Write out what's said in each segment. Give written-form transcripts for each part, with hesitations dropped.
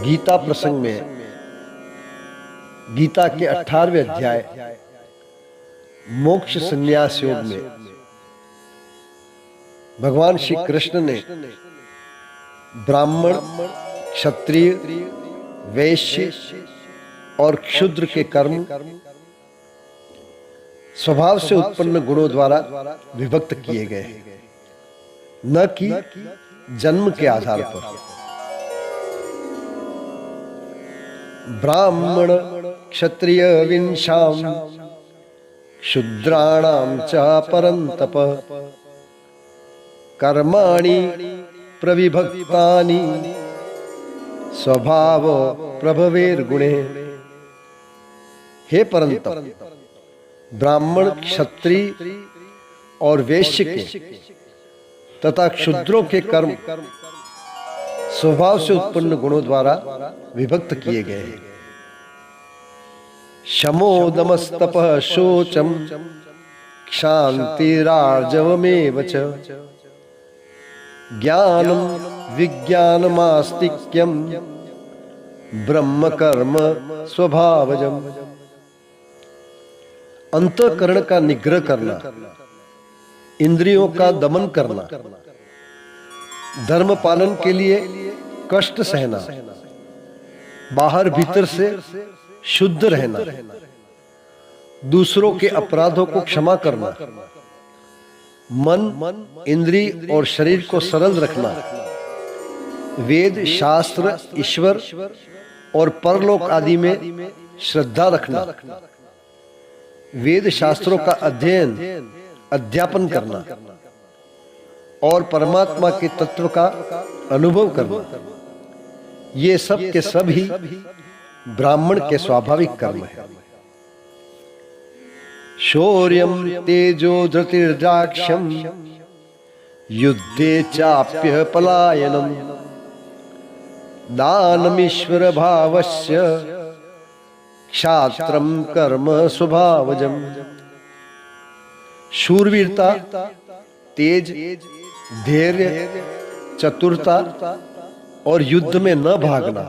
गीता प्रसंग में गीता के 18वें अध्याय मोक्ष संन्यास योग में भगवान श्री कृष्ण ने ब्राह्मण, क्षत्रिय, वैश्य और क्षुद्र के कर्म स्वभाव से उत्पन्न गुणों द्वारा विभक्त किए गए हैं, न कि जन्म के आधार पर। ब्राह्मण क्षत्रिय विंशाम शूद्राणाम च परंतप कर्माणि प्रविभक्तानि स्वभाव प्रभवेर्गुणे। हे परंतप, ब्राह्मण, क्षत्रिय और वैश्य के तथा क्षुद्रों के कर्म स्वभाव से उत्पन्न गुणों द्वारा विभक्त किए गए हैं। शमो दमस्तपः शोचम क्षान्तिरार्जवमेव च ज्ञानम विज्ञानमास्तिक्यम ब्रह्म कर्म स्वभावजम। अंतःकरण का निग्रह करना, इंद्रियों का दमन करना, धर्म पालन के लिए कष्ट सहना, बाहर भीतर से शुद्ध रहना, दूसरों के अपराधों को क्षमा करना, मन, इंद्रिय और शरीर को सरल रखना, वेद, शास्त्र, ईश्वर और परलोक आदि में श्रद्धा रखना, वेद शास्त्रों का अध्ययन, अध्यापन करना और परमात्मा के तत्व का अनुभव करना, ये सब के सब ही ब्राह्मण के स्वाभाविक कर्म है। शौर्यम तेजो धृतिर्दाक्ष्यम युद्धे चाप्य पलायनम दानमीश्वर भावस्य क्षात्रम कर्म स्वभावजम। शूरवीरता, तेज, धैर्य, चतुरता और युद्ध में न भागना,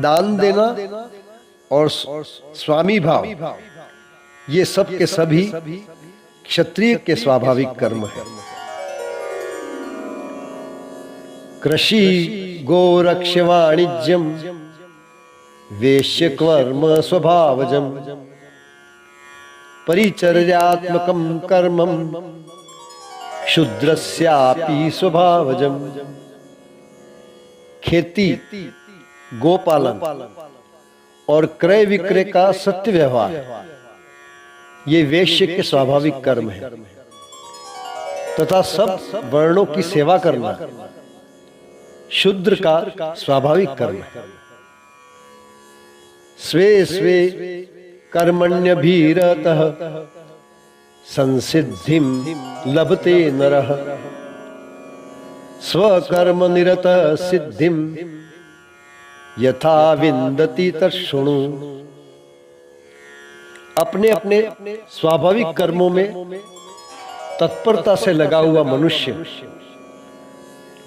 दान देना और स्वामी भाव, ये सब के सभी क्षत्रिय के स्वाभाविक कर्म है। कृषि, गोरक्ष, वाणिज्यम वैश्य कर्म स्वभावजम परिचर्यात्मकं कर्मम क्षुद्रस्यापि स्वभावजम। खेती, गोपालन और क्रय विक्रय का सत्य व्यवहार, ये वैश्य के स्वाभाविक कर्म है तथा सब वर्णों की सेवा करना शूद्र का स्वाभाविक कर्म है। स्वे स्वे कर्मण्यभिरतः संसिद्धिं लभते नरः स्वकर्म निरतः सिद्धिं यथा विन्दति तच्छृणु। अपने अपने स्वाभाविक कर्मों में तत्परता से लगा हुआ मनुष्य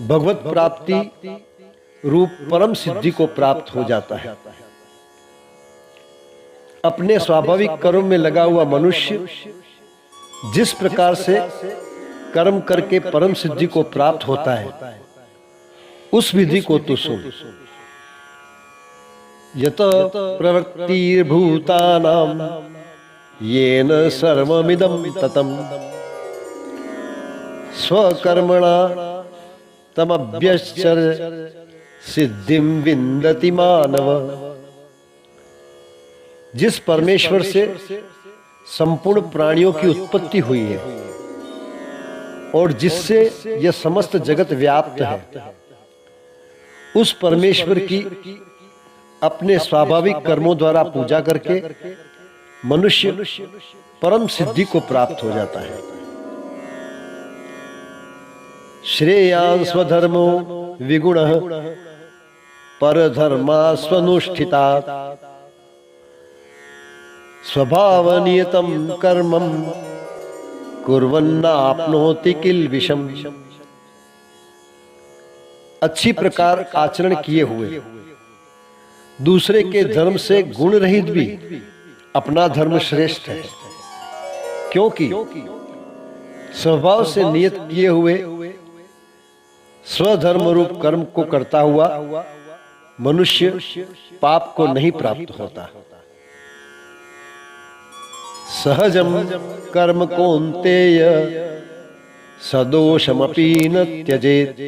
भगवत प्राप्ति रूप परम सिद्धि को प्राप्त हो जाता है। अपने स्वाभाविक कर्म में लगा हुआ मनुष्य जिस प्रकार से कर्म करके परम सिद्धि को प्राप्त होता है, उस विधि को तू सुन। यत प्रवृत्तिर्भूतानां येन सर्वमिदं ततम् स्वकर्मणा तमभ्यश्चर्य सिद्धिं विन्दति मानव। जिस परमेश्वर से संपूर्ण प्राणियों की उत्पत्ति हुई है और जिससे यह समस्त जगत व्याप्त है, उस परमेश्वर की अपने स्वाभाविक कर्मों द्वारा पूजा करके मनुष्य परम सिद्धि को प्राप्त हो जाता है। श्रेयान् स्वधर्मो विगुणः परधर्मा स्वनुष्ठितात् स्वभावनियतं कर्मं कुर्वन्नाप्नोति किल्बिषम्। अच्छी प्रकार आचरण किए हुए, दूसरे के धर्म से गुण रहित भी अपना धर्म श्रेष्ठ है, क्योंकि स्वभाव से नियत किए हुए स्वधर्म रूप कर्म को करता हुआ मनुष्य पाप को नहीं प्राप्त होता। सहजम कर्म कौन्तेय सदोषमपि न त्यजेत्,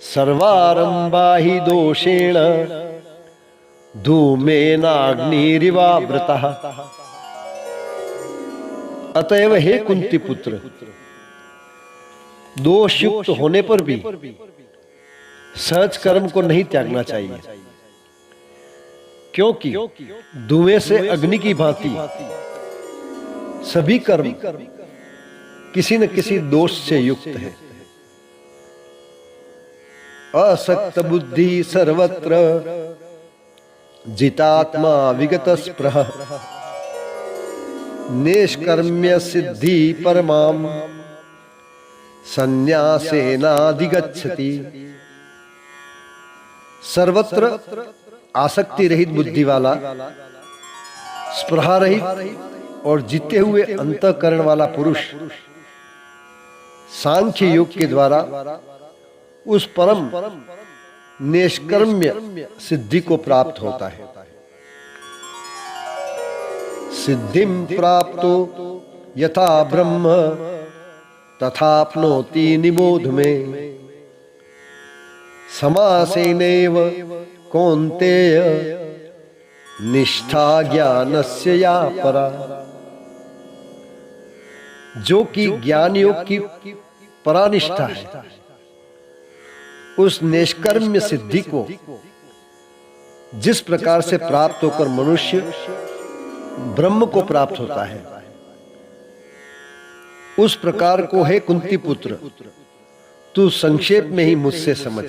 सर्वारंभा हि दोषेण धूमेनाग्निरिवावृतः। अतएव हे कुंती पुत्र, दोष युक्त होने पर भी सहज कर्म को नहीं त्यागना चाहिए, क्योंकि धुएं से अग्नि की भांति सभी कर्म किसी न किसी दोष से युक्त है। असक्त बुद्धि सर्वत्र जितात्मा विगत स्पृह, निष्कर्म्य सिद्धि परमाम संन्यासेनाधिगच्छति। सर्वत्र आसक्ति रहित बुद्धि वाला, स्पृहा रहित और जीते हुए अंतःकरण वाला पुरुष सांख्य योग के द्वारा उस परम निष्कर्म्य सिद्धि को प्राप्त होता है। सिद्धिं प्राप्तो यथा ब्रह्म तथाप्नोति निबोध में, समासेनैव कौन्तेय निष्ठा ज्ञानस्य या परा। जो कि ज्ञान योग की परानिष्ठा है, उस निष्कर्म्य सिद्धि को जिस प्रकार से प्राप्त होकर मनुष्य ब्रह्म को प्राप्त होता है, उस प्रकार को हे कुंती पुत्र तू संक्षेप में ही मुझसे समझ।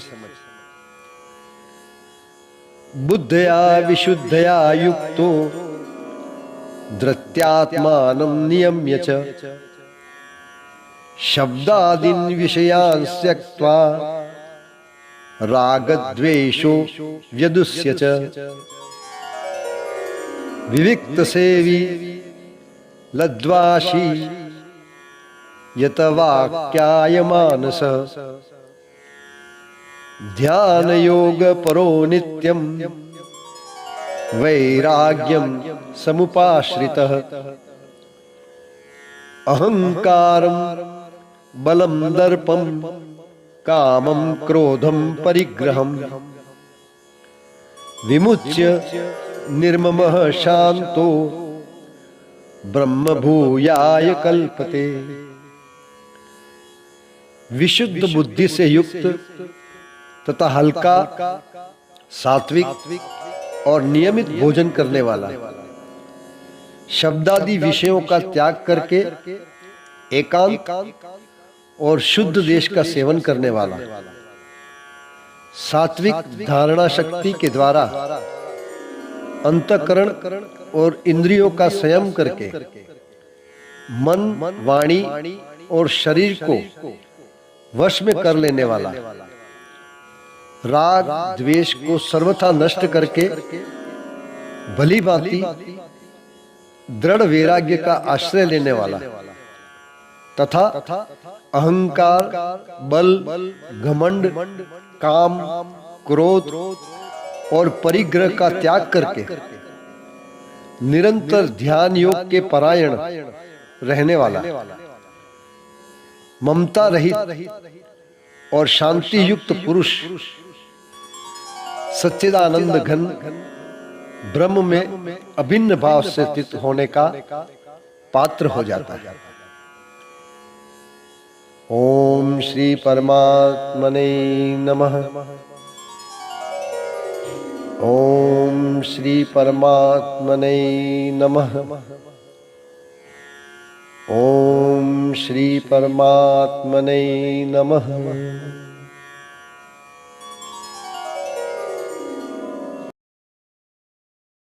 बुद्धया विशुद्धया युक्तो धृत्यात्मानं नियम्य च, शब्दादीन् विषयान् त्यक्त्वा रागद्वेषो व्यदुष्य च। विविक्त सेवी लद्वाशी यत वाक्याय मानस, ध्यान योग परो नित्यम वैराग्यम समुपाश्रितः। अहंकारं बलं दर्पं कामं क्रोधं परिग्रहं, विमुच्य निर्ममः शांतो ब्रह्म भूयाय कल्पते। विशुद्ध बुद्धि से युक्त तथा हल्का, सात्विक और नियमित भोजन करने वाला, शब्दादि विषयों का त्याग करके एकांत और शुद्ध देश का सेवन करने वाला, सात्विक धारणा शक्ति के द्वारा अंतःकरण और इंद्रियों का संयम करके मन, वाणी और शरीर को वश में कर लेने वाला, राग द्वेष को सर्वथा नष्ट करके भली भांति दृढ़ वैराग्य का आश्रय लेने वाला तथा अहंकार, बल, घमंड, काम, क्रोध और परिग्रह का त्याग करके निरंतर ध्यान योग के परायण रहने वाला, ममता रहित और शांति युक्त पुरुष सच्चिदानंद घन ब्रह्म में अभिन्न भाव से स्थित होने का पात्र हो जाता है। ओम श्री परमात्मने नमः। ओम श्री परमात्मने नमः। ओम श्री परमात्मने नमः।